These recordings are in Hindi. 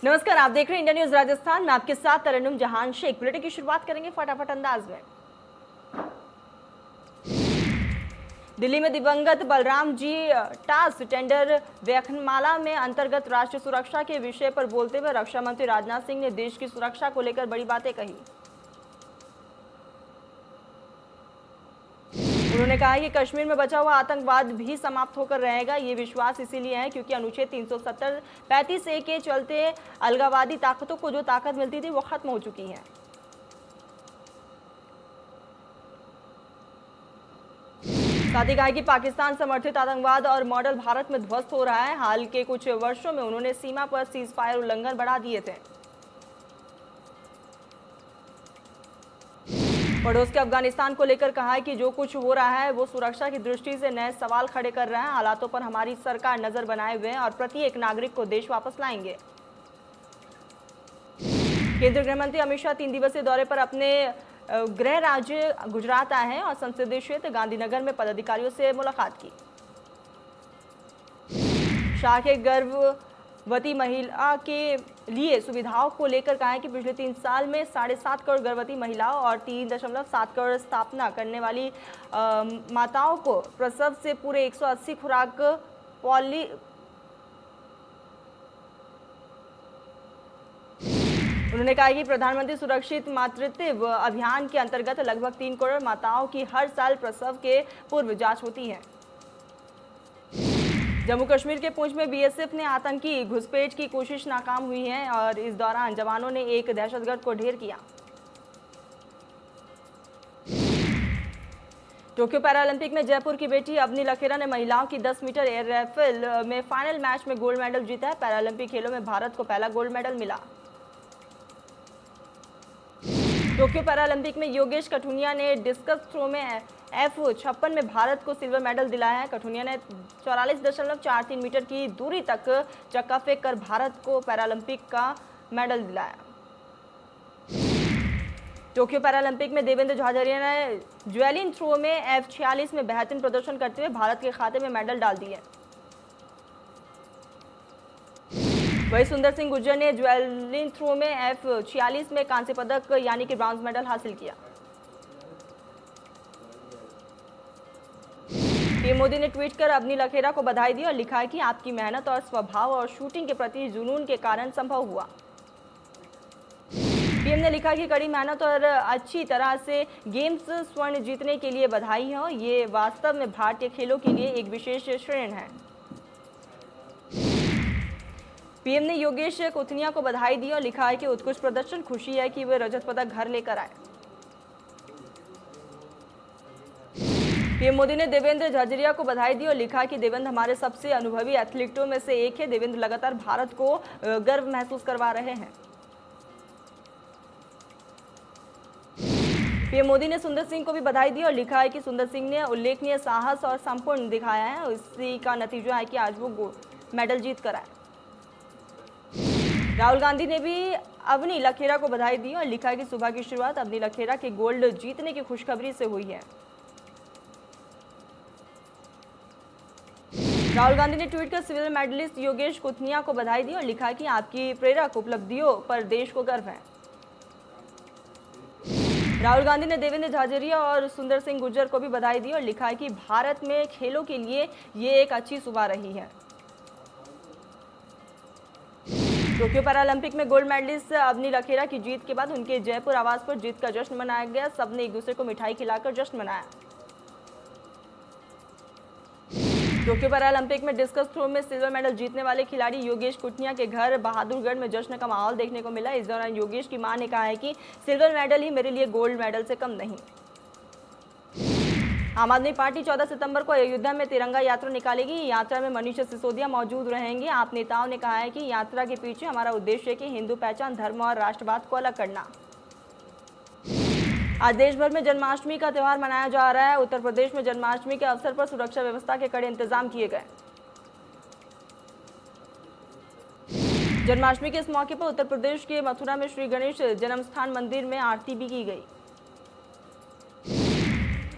नमस्कार, आप देख रहे हैं इंडिया न्यूज राजस्थान। मैं आपके साथ तरन्नुम जहान शेख। बुलेटिन की शुरुआत करेंगे फटाफट अंदाज में। दिल्ली में दिवंगत बलराम जी टास्क टेंडर व्याख्यानमाला में अंतर्गत राष्ट्रीय सुरक्षा के विषय पर बोलते हुए रक्षा मंत्री राजनाथ सिंह ने देश की सुरक्षा को लेकर बड़ी बातें कही। उन्होंने कहा कि कश्मीर में बचा हुआ आतंकवाद भी समाप्त होकर रहेगा। ये विश्वास इसीलिए है क्योंकि अनुच्छेद 370 35A के चलते अलगाववादी ताकतों को जो ताकत मिलती थी वो खत्म हो चुकी है। साथ ही कहा कि पाकिस्तान समर्थित आतंकवाद और मॉडल भारत में ध्वस्त हो रहा है। हाल के कुछ वर्षों में उन्होंने सीमा पर सीज फायर उल्लंघन बढ़ा दिए थे। पड़ोस के अफगानिस्तान को लेकर कहा है कि जो कुछ हो रहा है वो सुरक्षा की दृष्टि से नए सवाल खड़े कर रहे हैं। हालातों पर हमारी सरकार नजर बनाए हुए है और प्रत्येक नागरिक को देश वापस लाएंगे। केंद्रीय गृह मंत्री अमित शाह 3 दिवसीय दौरे पर अपने गृह राज्य गुजरात आए हैं और संसदीय क्षेत्र गांधीनगर में पदाधिकारियों से मुलाकात की। शाह के गर्भवती महिला के लिए सुविधाओं को लेकर कहा है कि पिछले 3 साल में 7.5 करोड़ गर्भवती महिलाओं और 3.7 करोड़ स्थापना करने वाली माताओं को प्रसव से पूरे 180 खुराक पॉली उन्होंने कहा कि प्रधानमंत्री सुरक्षित मातृत्व अभियान के अंतर्गत लगभग 3 करोड़ माताओं की हर साल प्रसव के पूर्व जांच होती है। जम्मू कश्मीर के पुंछ में बीएसएफ ने आतंकी घुसपैठ की कोशिश नाकाम हुई है और इस दौरान जवानों ने एक दहशतगर्द को ढेर किया। टोक्यो पैरालंपिक में जयपुर की बेटी अवनी लखेरा ने महिलाओं की 10 मीटर एयर राइफल में फाइनल मैच में गोल्ड मेडल जीता है। पैरालंपिक खेलों में भारत को पहला गोल्ड मेडल मिला। टोक्यो पैरालंपिक में योगेश कठुनिया ने डिस्कस थ्रो में F56 में भारत को सिल्वर मेडल दिलाया है। कठुनिया ने 44.43 मीटर की दूरी तक चक्का फेंक कर भारत को पैरालंपिक का मेडल दिलाया। टोक्यो पैरालंपिक में देवेंद्र झाझरिया ने ज्वेलिन थ्रो में F46 में बेहतरीन प्रदर्शन करते हुए भारत के खाते में मेडल डाल दिए। वही सुंदर सिंह गुर्जर ने ज्वेलिन थ्रो में F46 में कांस्य पदक यानी कि ब्रॉन्ज मेडल हासिल किया। पीएम मोदी ने ट्वीट कर अवनी लखेरा को बधाई दी और लिखा है कि आपकी मेहनत और स्वभाव और शूटिंग के प्रति जुनून के कारण संभव हुआ। पीएम ने लिखा कि कड़ी मेहनत और अच्छी तरह से गेम्स स्वर्ण जीतने के लिए बधाई हो। ये वास्तव में भारतीय खेलों के लिए एक विशेष क्षण है। पीएम ने योगेश कोथनिया को बधाई दी और लिखा है कि उत्कृष्ट प्रदर्शन, खुशी है कि वे रजत पदक घर लेकर आए। पीएम मोदी ने देवेंद्र झाझरिया को बधाई दी और लिखा कि देवेंद्र हमारे सबसे अनुभवी एथलीटों में से एक है। देवेंद्र लगातार भारत को गर्व महसूस करवा रहे हैं। पीएम मोदी ने सुंदर सिंह को भी बधाई दी और लिखा है कि सुंदर सिंह ने उल्लेखनीय साहस और संपूर्ण दिखाया है। इसी का नतीजा है कि आज वो गोल्ड मेडल जीत कर आए। राहुल गांधी ने भी अवनी लखेरा को बधाई दी और लिखा कि सुबह की शुरुआत अवनी लखेरा के गोल्ड जीतने की खुशखबरी से हुई है। राहुल गांधी ने ट्वीट कर सिल्वर मेडलिस्ट योगेश कोथनिया को बधाई दी और लिखा कि आपकी प्रेरक उपलब्धियों पर देश को गर्व है। राहुल गांधी ने देवेंद्र झाझरिया और सुंदर सिंह गुर्जर को भी बधाई दी और लिखा है कि भारत में खेलों के लिए ये एक अच्छी सुबह रही है। टोक्यो पैरालंपिक में गोल्ड मेडलिस्ट अवनी लखेरा की जीत के बाद उनके जयपुर आवास पर जीत का जश्न मनाया गया। सबने एक दूसरे को मिठाई खिलाकर जश्न मनाया। टोक्यो पैरालंपिक में डिस्कस थ्रो में सिल्वर मेडल जीतने वाले खिलाड़ी योगेश कुटनिया के घर बहादुरगढ़ में जश्न का माहौल देखने को मिला। इस दौरान योगेश की मां ने कहा है कि सिल्वर मेडल ही मेरे लिए गोल्ड मेडल से कम नहीं। आम आदमी पार्टी 14 सितंबर को अयोध्या में तिरंगा यात्रा निकालेगी। यात्रा में मनीष सिसोदिया मौजूद रहेंगे। आप नेताओं ने कहा है कि यात्रा के पीछे हमारा उद्देश्य है कि हिंदू पहचान, धर्म और राष्ट्रवाद को अलग करना। आज देश भर में जन्माष्टमी का त्यौहार मनाया जा रहा है। उत्तर प्रदेश में जन्माष्टमी के अवसर पर सुरक्षा व्यवस्था के कड़े इंतजाम किए गए। जन्माष्टमी के इस मौके पर उत्तर प्रदेश के मथुरा में श्री गणेश जन्मस्थान मंदिर में आरती भी की गई।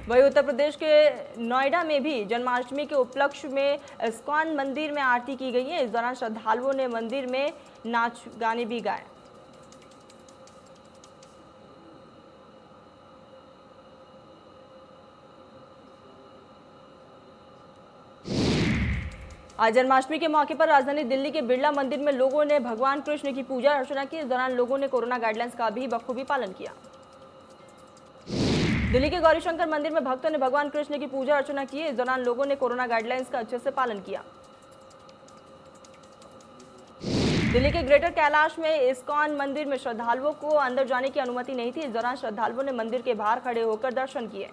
वहीं उत्तर प्रदेश के नोएडा में भी जन्माष्टमी के उपलक्ष्य में इस्कॉन मंदिर में आरती की गई है। इस दौरान श्रद्धालुओं ने मंदिर में नाच गाने भी गाए। आज जन्माष्टमी के मौके पर राजधानी दिल्ली के बिरला मंदिर में लोगों ने भगवान कृष्ण की पूजा अर्चना की। इस दौरान लोगों ने कोरोना गाइडलाइंस का भी बखूबी पालन किया। दिल्ली के गौरीशंकर मंदिर में भक्तों ने भगवान कृष्ण की पूजा अर्चना की। इस दौरान लोगों ने कोरोना गाइडलाइंस का अच्छे से पालन किया। दिल्ली के ग्रेटर कैलाश में इस्कॉन मंदिर में श्रद्धालुओं को अंदर जाने की अनुमति नहीं थी। इस दौरान श्रद्धालुओं ने मंदिर के बाहर खड़े होकर दर्शन किए।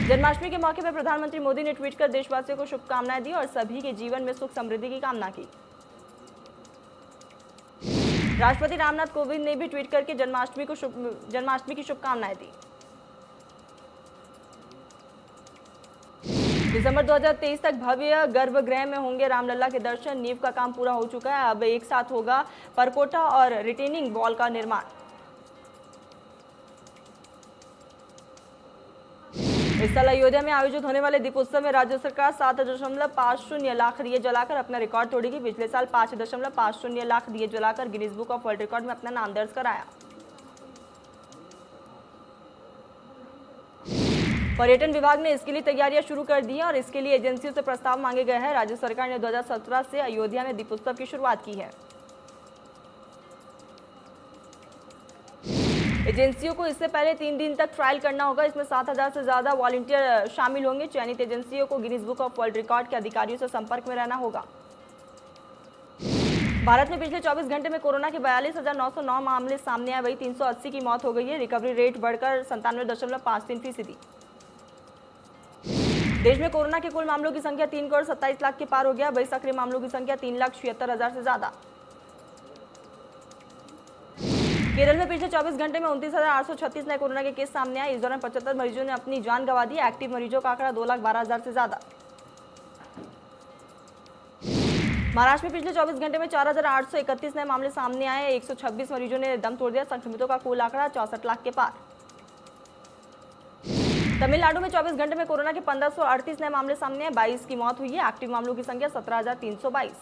जन्माष्टमी के मौके पर प्रधानमंत्री मोदी ने ट्वीट कर देशवासियों को शुभकामनाएं दी और सभी के जीवन में सुख समृद्धि की कामना की। राष्ट्रपति रामनाथ कोविंद ने भी ट्वीट करके जन्माष्टमी की शुभकामनाएं दी। दिसंबर 2023 तक भव्य गर्भगृह में होंगे रामलला के दर्शन। नींव का काम पूरा हो चुका है। अब एक साथ होगा परकोटा और रिटेनिंग वॉल का निर्माण। इस साल अयोध्या में आयोजित होने वाले दीपोत्सव में राज्य सरकार 7.50 लाख दिए जलाकर अपना रिकॉर्ड तोड़ेगी। पिछले साल 5.50 लाख दिए जलाकर Guinness book of world record में अपना नाम दर्ज कराया। पर्यटन विभाग ने इसके लिए तैयारियां शुरू कर दी हैं और इसके लिए एजेंसियों से प्रस्ताव मांगे गए हैं। राज्य सरकार ने 2017 से अयोध्या में दीपोत्सव की शुरुआत की है। एजेंसियों को इससे पहले 3 दिन तक ट्रायल करना होगा। इसमें 7,000 से ज्यादा वॉलंटियर शामिल होंगे। चयनित एजेंसियों को Guinness book of world record के अधिकारियों से संपर्क में रहना होगा। भारत में पिछले 24 घंटे में कोरोना के 42,909 मामले सामने आए। वही 380 की मौत हो गई है। रिकवरी रेट बढ़कर 97.53%। देश में कोरोना के कुल मामलों की संख्या 3,27 लाख के पार हो गया। वही सक्रिय मामलों की संख्या 3,76,000 से ज्यादा। केरल में पिछले 24 घंटे में 29,836 नए कोरोना के केस सामने आए। इस दौरान 75 मरीजों ने अपनी जान गंवा दी। एक्टिव मरीजों का आंकड़ा 2,12,000 से ज्यादा। महाराष्ट्र में पिछले 24 घंटे में 4,831 नए मामले सामने आए। 126 मरीजों ने दम तोड़ दिया। संक्रमितों का कुल आंकड़ा 64 लाख के पार। तमिलनाडु में 24 घंटे में कोरोना के 1,538 नए मामले सामने आए। 22 की मौत हुई है। एक्टिव मामलों की संख्या 17,322।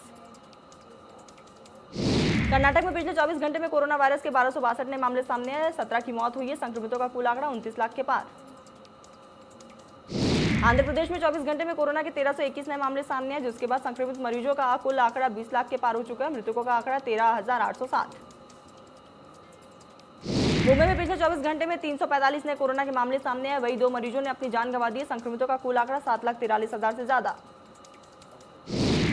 कर्नाटक में पिछले 24 घंटे में कोरोना वायरस के 1,262 नए मामले सामने आए। 17 की मौत हुई है। संक्रमितों का कुल आंकड़ा 29 लाख के पार। आंध्र प्रदेश में 24 घंटे में कोरोना के 1,321 नए मामले सामने आए, जिसके बाद संक्रमित मरीजों का कुल आंकड़ा 20 लाख के पार हो चुका है। मृतकों का आंकड़ा 13,807। मुंबई में पिछले 24 घंटे में 345 नए कोरोना के मामले सामने आए। वही 2 मरीजों ने अपनी जान गंवा दी। संक्रमितों का कुल आंकड़ा 7,43,000 से ज्यादा।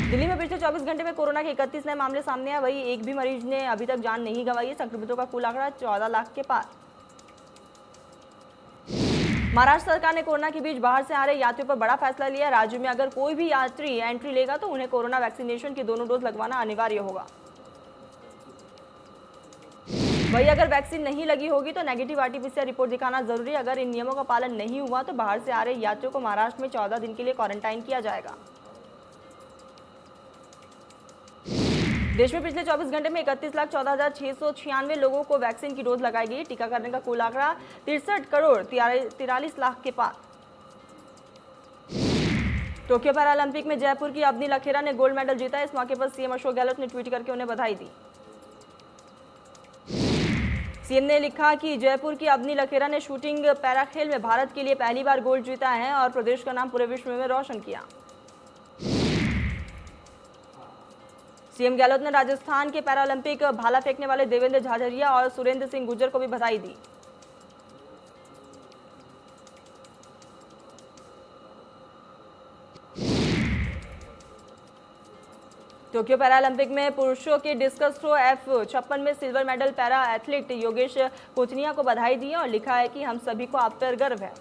दिल्ली में पिछले 24 घंटे में कोरोना के 31 नए मामले सामने आए। वही एक भी मरीज ने अभी तक जान नहीं गंवाई है। संक्रमितों का कुल आंकड़ा 14 लाख के पार। महाराष्ट्र सरकार ने कोरोना के बीच बाहर से आ रहे यात्रियों पर बड़ा फैसला लिया। राज्य में अगर कोई भी यात्री एंट्री लेगा तो उन्हें कोरोना वैक्सीनेशन की दोनों डोज लगवाना अनिवार्य होगा। वही अगर वैक्सीन नहीं लगी होगी तो नेगेटिव आरटीपीसीआर रिपोर्ट दिखाना जरूरी है। अगर इन नियमों का पालन नहीं हुआ तो बाहर से आ रहे यात्रियों को महाराष्ट्र में 14 दिन के लिए क्वारंटाइन किया जाएगा। देश में पिछले 24 घंटे में 31,14,696 लोगों को वैक्सीन की डोज लगाई गई। टीकाकरण का कुल आंकड़ा 63,43 लाख के पार। टोक्यो पैरालंपिक में जयपुर की अवनी लखेरा ने गोल्ड मेडल जीता। इस मौके पर सीएम अशोक गहलोत ने ट्वीट करके उन्हें बधाई दी। सीएम ने लिखा कि जयपुर की अवनी लखेरा ने शूटिंग पैरा खेल में भारत के लिए पहली बार गोल्ड जीता है और प्रदेश का नाम पूरे विश्व में रोशन किया। सीएम गहलोत ने राजस्थान के पैरालंपिक भाला फेंकने वाले देवेंद्र झाझरिया और सुरेंद्र सिंह गुर्जर को भी बधाई दी। टोक्यो पैरालंपिक में पुरुषों के डिस्कस थ्रो F56 में silver medal para athlete Yogesh Kathuniya को बधाई दी और लिखा है कि हम सभी को आप पर गर्व है।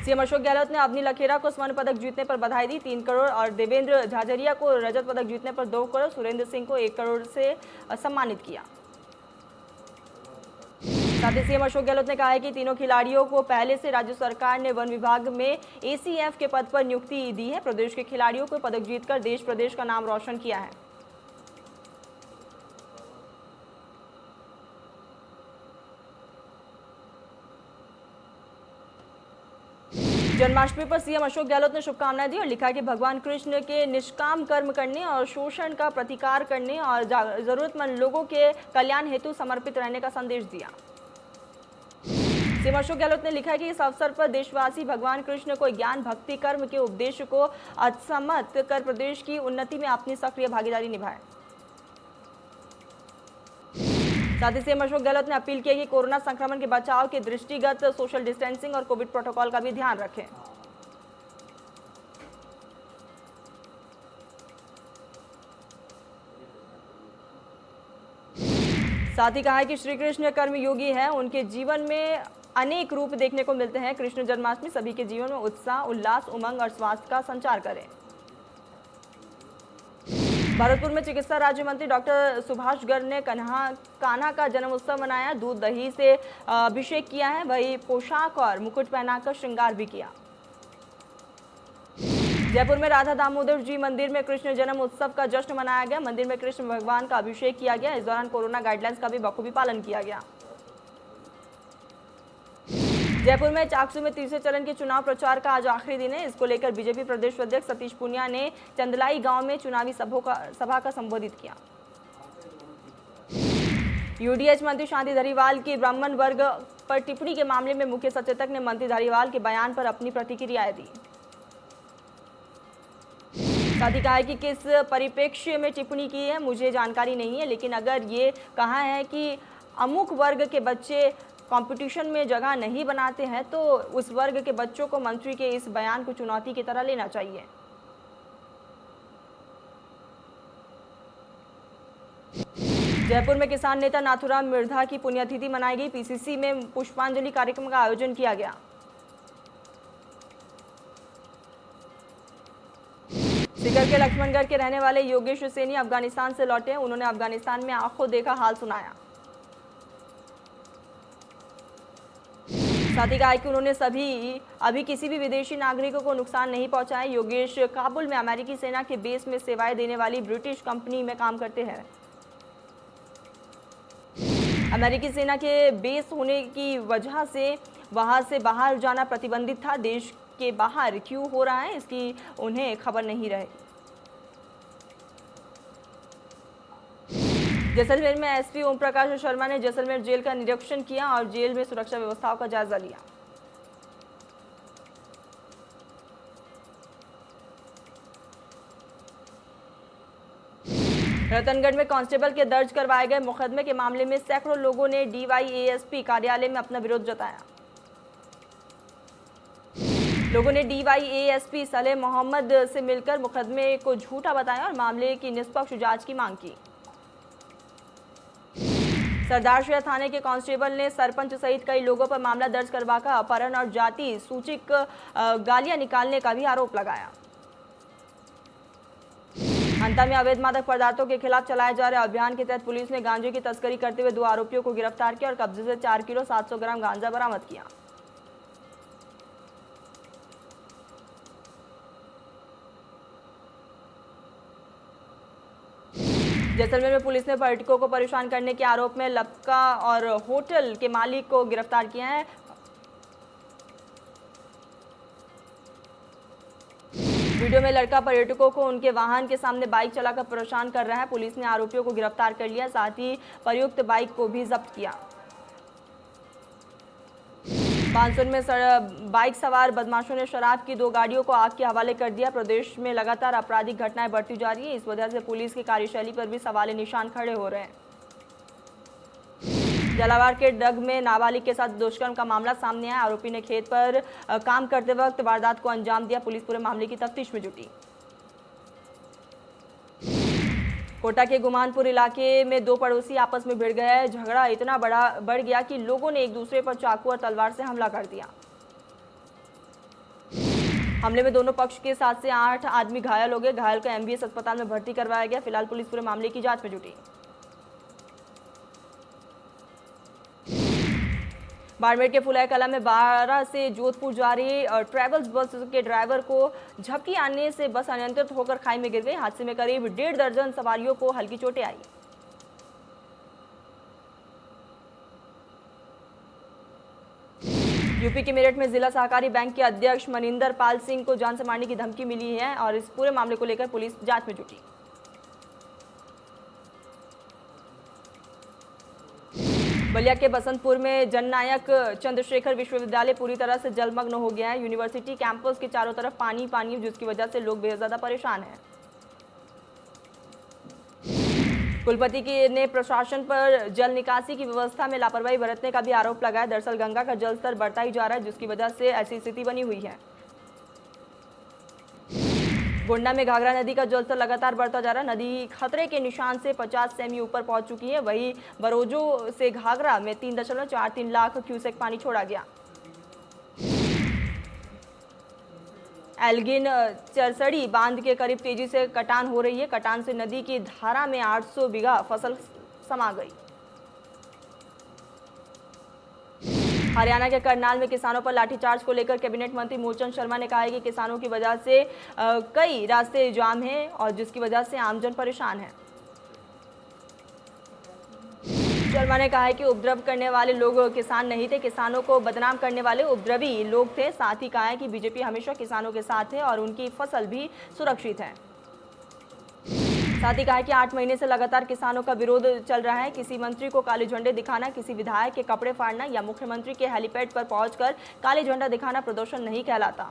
सीएम अशोक गहलोत ने अवनी लखेरा को स्वर्ण पदक जीतने पर बधाई दी 3 करोड़ और देवेंद्र झाझरिया को रजत पदक जीतने पर 2 करोड़, सुरेंद्र सिंह को 1 करोड़ से सम्मानित किया। साथ ही सीएम अशोक गहलोत ने कहा है कि तीनों खिलाड़ियों को पहले से राज्य सरकार ने वन विभाग में ACF के पद पर नियुक्ति दी है। प्रदेश के खिलाड़ियों को पदक जीतकर देश प्रदेश का नाम रोशन किया है। जन्माष्टमी पर सीएम अशोक गहलोत ने शुभकामनाएं दी और लिखा कि भगवान कृष्ण के निष्काम कर्म करने और शोषण का प्रतिकार करने और जरूरतमंद लोगों के कल्याण हेतु समर्पित रहने का संदेश दिया। सीएम अशोक गहलोत ने लिखा है कि इस अवसर पर देशवासी भगवान कृष्ण को ज्ञान भक्ति कर्म के उपदेश को अक्षमत कर प्रदेश की उन्नति में अपनी सक्रिय भागीदारी निभाए। साथ ही सीएम अशोक गहलोत ने अपील की कि कोरोना संक्रमण के बचाव के दृष्टिगत सोशल डिस्टेंसिंग और कोविड प्रोटोकॉल का भी ध्यान रखें। साथ ही कहा है कि श्री कृष्ण कर्मयोगी है, उनके जीवन में अनेक रूप देखने को मिलते हैं। कृष्ण जन्माष्टमी सभी के जीवन में उत्साह, उल्लास, उमंग और स्वास्थ्य का संचार करें। भरतपुर में चिकित्सा राज्य मंत्री डॉक्टर सुभाष गर्ग ने कान्हा का जन्म उत्सव मनाया। दूध दही से अभिषेक किया है, वही पोशाक और मुकुट पहनाकर श्रृंगार भी किया। जयपुर में राधा दामोदर जी मंदिर में कृष्ण जन्म उत्सव का जश्न मनाया गया। मंदिर में कृष्ण भगवान का अभिषेक किया गया। इस दौरान कोरोना गाइडलाइंस का भी बखूबी पालन किया गया। जयपुर में चाकसू में तीसरे चरण के चुनाव प्रचार का आज आखिरी दिन है। इसको लेकर बीजेपी प्रदेश अध्यक्ष सतीश पूनिया ने चंदलाई गांव में चुनावी सभा का संबोधित किया। यूडीएच मंत्री शांति धारीवाल की ब्राह्मण वर्ग पर टिप्पणी के मामले में मुख्य सचेतक ने मंत्री धारीवाल के बयान पर अपनी प्रतिक्रिया दी। साथ ही कहा है कि किस परिप्रेक्ष्य में टिप्पणी की है मुझे जानकारी नहीं है, लेकिन अगर ये कहा है कि अमुक वर्ग के बच्चे कंपटीशन में जगह नहीं बनाते हैं तो उस वर्ग के बच्चों को मंत्री के इस बयान को चुनौती की तरह लेना चाहिए। जयपुर में किसान नेता नाथुराम मिर्धा की पुण्यतिथि मनाई गई। पीसीसी में पुष्पांजलि कार्यक्रम का आयोजन किया गया। सीकर के लक्ष्मणगढ़ के रहने वाले योगेश सैनी अफगानिस्तान से लौटे। उन्होंने अफगानिस्तान में आंखों देखा हाल सुनाया। साथ ही कहा कि उन्होंने अभी किसी भी विदेशी नागरिकों को नुकसान नहीं पहुंचाया। योगेश काबुल में अमेरिकी सेना के बेस में सेवाएं देने वाली ब्रिटिश कंपनी में काम करते हैं। अमेरिकी सेना के बेस होने की वजह से वहां से बाहर जाना प्रतिबंधित था। देश के बाहर क्यों हो रहा है इसकी उन्हें खबर नहीं रही। जैसलमेर में एसपी ओम प्रकाश शर्मा ने जैसलमेर जेल का निरीक्षण किया और जेल में सुरक्षा व्यवस्थाओं का जायजा लिया। रतनगढ़ में कांस्टेबल के दर्ज करवाए गए मुकदमे के मामले में सैकड़ों लोगों ने डीवाईएएसपी कार्यालय में अपना विरोध जताया। लोगों ने डीवाईएएसपी सलेह मोहम्मद से मिलकर मुकदमे को झूठा बताया और मामले की निष्पक्ष जांच की मांग की। सरदारशहर थाने के कांस्टेबल ने सरपंच सहित कई लोगों पर मामला दर्ज करवाकर अपहरण और जाति सूचक गालियां निकालने का भी आरोप लगाया। अंता में अवैध मादक पदार्थों के खिलाफ चलाए जा रहे अभियान के तहत पुलिस ने गांजे की तस्करी करते हुए 2 आरोपियों को गिरफ्तार किया और कब्जे से 4 किलो 700 ग्राम गांजा बरामद किया। जैसलमेर में पुलिस ने पर्यटकों को परेशान करने के आरोप में लपका और होटल के मालिक को गिरफ्तार किया है। वीडियो में लड़का पर्यटकों को उनके वाहन के सामने बाइक चलाकर परेशान कर रहा है। पुलिस ने आरोपियों को गिरफ्तार कर लिया, साथ ही प्रयुक्त बाइक को भी जब्त किया। बानसून में बाइक सवार बदमाशों ने शराब की 2 गाड़ियों को आग के हवाले कर दिया। प्रदेश में लगातार आपराधिक घटनाएं बढ़ती जा रही है। इस वजह से पुलिस की कार्यशैली पर भी सवाल निशान खड़े हो रहे हैं। झालावाड़ के डग में नाबालिग के साथ दुष्कर्म का मामला सामने आया। आरोपी ने खेत पर काम करते वक्त वारदात को अंजाम दिया। पुलिस पूरे मामले की तफ्तीश में जुटी। कोटा के गुमानपुर इलाके में 2 पड़ोसी आपस में भिड़ गए। झगड़ा इतना बढ़ गया कि लोगों ने एक दूसरे पर चाकू और तलवार से हमला कर दिया। हमले में दोनों पक्ष के 7 से 8 आदमी घायल हो गए। घायल को एमबीएस अस्पताल में भर्ती करवाया गया। फिलहाल पुलिस पूरे मामले की जांच में जुटी। बाड़मेर के फुलाई कला में 12 से जोधपुर जा रही ट्रैवल्स बस के ड्राइवर को झपकी आने से बस अनियंत्रित होकर खाई में गिर गई। हादसे में करीब 1.5 दर्जन सवारियों को हल्की चोटें आई। यूपी के मेरठ में जिला सहकारी बैंक के अध्यक्ष मनिंदर पाल सिंह को जान से मारने की धमकी मिली है और इस पूरे मामले को लेकर पुलिस जांच में जुटी। बलिया के बसंतपुर में जननायक चंद्रशेखर विश्वविद्यालय पूरी तरह से जलमग्न हो गया है। यूनिवर्सिटी कैंपस के चारों तरफ पानी पानी, जिसकी वजह से लोग बेहद ज्यादा परेशान हैं। कुलपति ने प्रशासन पर जल निकासी की व्यवस्था में लापरवाही बरतने का भी आरोप लगाया। दरअसल गंगा का जलस्तर बढ़ता ही जा रहा है, जिसकी वजह से ऐसी स्थिति बनी हुई है। गोंडा में घाघरा नदी का जलस्तर लगातार बढ़ता जा रहा है। नदी खतरे के निशान से 50 सेमी ऊपर पहुंच चुकी है। वहीं बरोजो से घाघरा में 3.43 लाख क्यूसेक पानी छोड़ा गया। एल्गिन चरसड़ी बांध के करीब तेजी से कटान हो रही है। कटान से नदी की धारा में 800 बीघा फसल समा गई। हरियाणा के करनाल में किसानों पर लाठीचार्ज को लेकर कैबिनेट मंत्री मूलचंद शर्मा ने कहा है कि किसानों की वजह से कई रास्ते जाम हैं और जिसकी वजह से आमजन परेशान है। शर्मा ने कहा है कि उपद्रव करने वाले लोग किसान नहीं थे, किसानों को बदनाम करने वाले उपद्रवी लोग थे। साथ ही कहा है कि बीजेपी हमेशा किसानों के साथ है और उनकी फसल भी सुरक्षित है। साथ ही कहा कि 8 महीने से लगातार किसानों का विरोध चल रहा है। किसी मंत्री को काले झंडे दिखाना, किसी विधायक के कपड़े फाड़ना या मुख्यमंत्री के हेलीपैड पर पहुंचकर काले झंडा दिखाना प्रदर्शन नहीं कहलाता।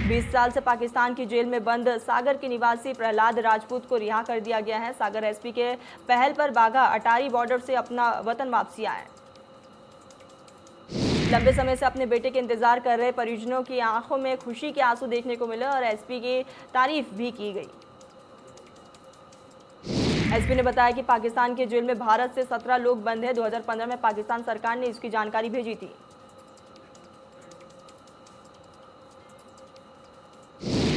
20 साल से पाकिस्तान की जेल में बंद सागर के निवासी प्रहलाद राजपूत को रिहा कर दिया गया है। सागर एसपी के पहल पर बाघा अटारी बॉर्डर से अपना वतन वापसी आया। लंबे समय से अपने बेटे के इंतजार कर रहे परिजनों की आंखों में खुशी के आंसू देखने को मिले और एसपी की तारीफ भी की गई। एसपी ने बताया कि पाकिस्तान के जेल में भारत से 17 लोग बंद हैं। 2015 में पाकिस्तान सरकार ने इसकी जानकारी भेजी थी।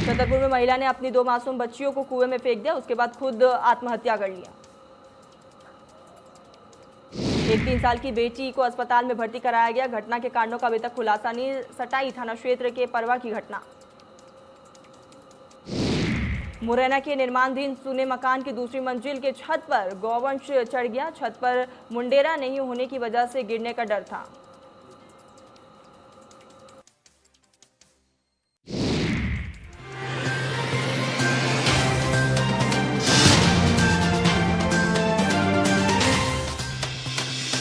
छतरपुर में महिला ने अपनी 2 मासूम बच्चियों को कुएं में फेंक दिया, उसके बाद खुद आत्महत्या कर लिया। एक 3 साल की बेटी को अस्पताल में भर्ती कराया गया। घटना के कारणों का अभी तक खुलासा नहीं। सटाई थाना क्षेत्र के परवा की घटना। मुरैना के निर्माणाधीन सुने मकान की दूसरी मंजिल के छत पर गौवंश चढ़ गया। छत पर मुंडेरा नहीं होने की वजह से गिरने का डर था।